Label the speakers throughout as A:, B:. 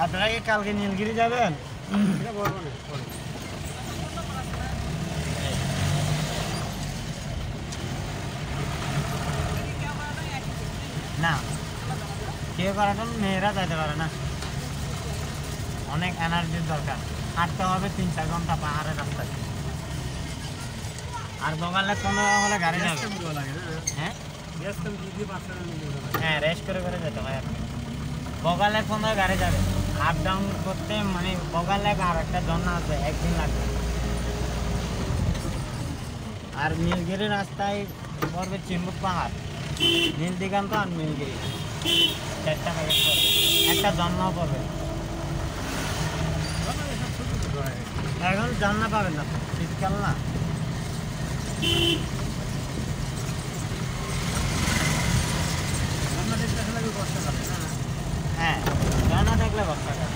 A: আপনারা কি কালকে নীলগিরি যাবেন? না, কেউ করাটা মেয়েরা যাইতে পারে না, অনেক এনার্জির দরকার। হাঁটতে হবে 3-4 ঘন্টা পাহাড়ের রাস্তায়। আর বগালে কোনো হলে গাড়ি যাবে। হ্যাঁ হ্যাঁ, রেস্ট করে করে যেতে হয়। বগালে কোনো গাড়ি যাবে, আপ ডাউন করতে মানে বগালে আর একটা ঝর্ণা আছে, একদিন লাগবে। আর নীলগিরি রাস্তায় পড়বে চিম্বুক পাহাড়, নীল দিগন্ত আর নীলগিরি, 4টা প্যাকেজ পড়বে, একটা ঝর্ণাও পড়বে। এখন ঝর্ণা পাবেন না, শীতকাল না। হ্যাঁ, ঝর্ণা দেখলে বর্ষাকাল।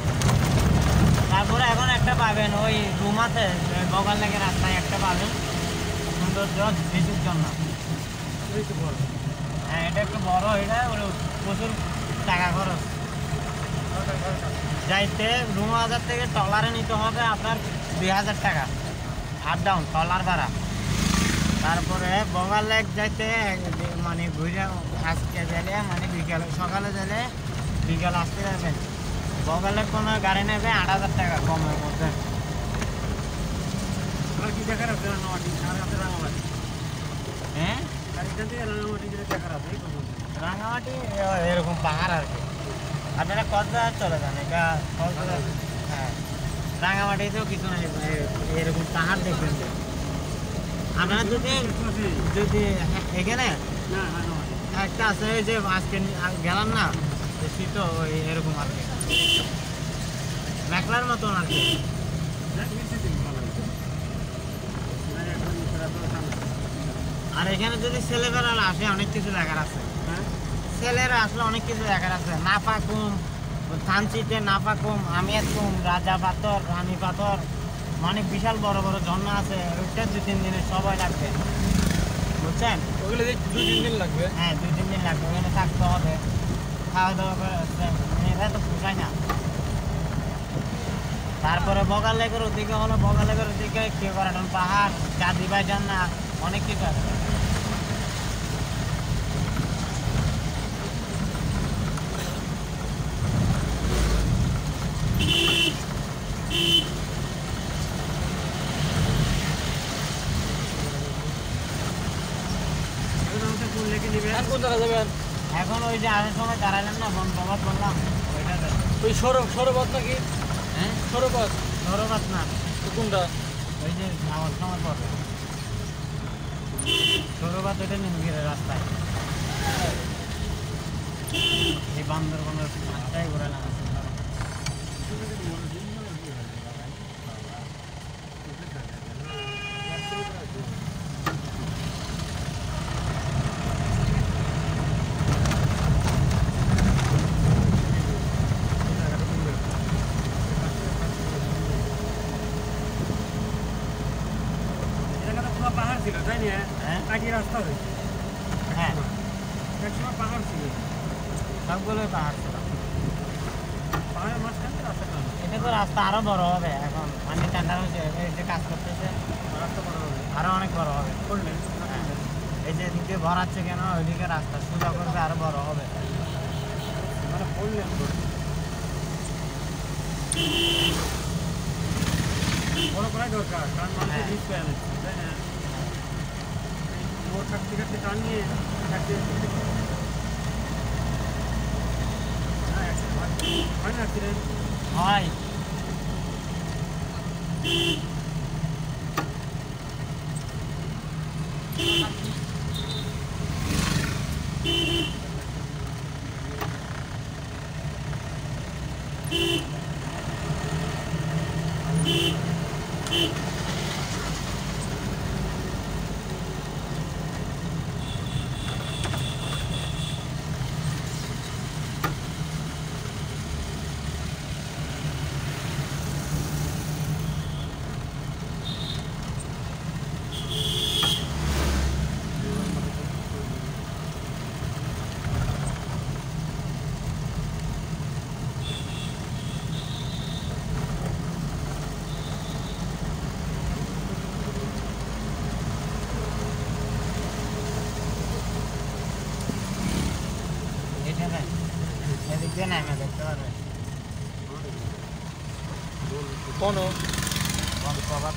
A: তারপরে এখন একটা পাবেন ওই রুমাতে বগাল লেগে রাস্তায় একটা পাবেন সৌন্দর্য বিদ্যুৎ ঝর্ণা। হ্যাঁ, এটা একটু বড়, এটা প্রচুর টাকা খরচ। যাইতে রুমাজার থেকে ট্রলারে নিতে হবে আপনার 2000 টাকা, আপ ডাউন ট্রলার ভাড়া। তারপরে বগাল লেক যাইতে মানে ঘুরে আজকে গেলে মানে বিকেল, সকালে গেলে বিকেল আসতে যাবেন। বগালে কোনো গাড়ি নেবে 8000 টাকা কমের মধ্যে। কি দেখার আছে রাঙামাটি? হ্যাঁ, রাঙামাটি এরকম পাহাড় আর কি। আপনারা কক্সবাজার চলে যান, এটা কক্সবাজার। হ্যাঁ, রাঙামাটিতেও কিছু নেই, এরকম পাহাড় দেখবেন। আপনারা যদি এখানে একটা আছে যে আজকে গেলাম না, শীত ওই এরকম আর কি, মেঘলার মতন আর কি। আর এখানে যদি ছেলেবেলা আসে অনেক কিছু দেখার আছে। ছেলেরা আসলে অনেক কিছু দেখার আছে। নাফাকুম, থানচিতে নাফাকুম, আমিয়াতকুম, রাজা পাথর, রানী পাথর, অনেক বিশাল বড় বড় ঝর্ণা আছে। ওইটা 2-3 দিনের সময় লাগবে, বুঝছেন? ওগুলো 2-3 দিন লাগবে। হ্যাঁ, 2-3 দিন লাগবে। ওখানে থাকতে হবে, খাওয়া দাওয়া করে, এটা তো পোষায় না। তারপরে বগাল লেকের ওদিকে হলো, বগাল লেকের ওদিকে কেউ করাটন পাহাড়, গাজীবাই ঝর্ণা, অনেক কিছু আছে। এখন ওই যে আসার সময় দাঁড়ালেন না, বনপ্রভাত বললাম, ওইটাতে। ওই সৌরপথ নাকি? হ্যাঁ, সৌরপথ না। কোনটা? ওই যে যাওয়ার সময় পড়বে সৌরপথ, ওইটা নীলগিরি রাস্তায়। এই বান্দরবনের রাস্তায় ঘুরে না।
B: ছিল তাই না?
A: হ্যাঁ
B: কাটি রাস্তা হয়েছে,
A: হ্যাঁ
B: একসময় পাহাড় ছিল,
A: সবগুলোই পাহাড় ছিল।
B: পাহাড়ের মাঝখানে রাস্তা টানা,
A: এটা তো রাস্তা আরো বড় হবে এখন, পানি ঠান্ডা হয়েছে, এই যে কাজ করতেছে
B: রাস্তা বড় হবে
A: আরো অনেক বড় হবে।
B: করলেন
A: হ্যাঁ। এই যে এদিক দিয়ে ভরাচ্ছে কেন, ওইদিকে রাস্তা সোজা করবে, আরো বড় হবে।
B: মানে করলেন বড় করাই দরকার, কারণ মানুষের
A: হ্যাঁ।
B: রিস্ক হয়ে যাচ্ছে তাই না? ওর কাটতে কাটতে টান নিয়ে কাটতে হয় না অ্যাক্সিডেন্ট?
A: হয় এখানে, এদিক দিয়ে নামে দেখতে পারবে
B: কোনো
A: বন্ধ কভার।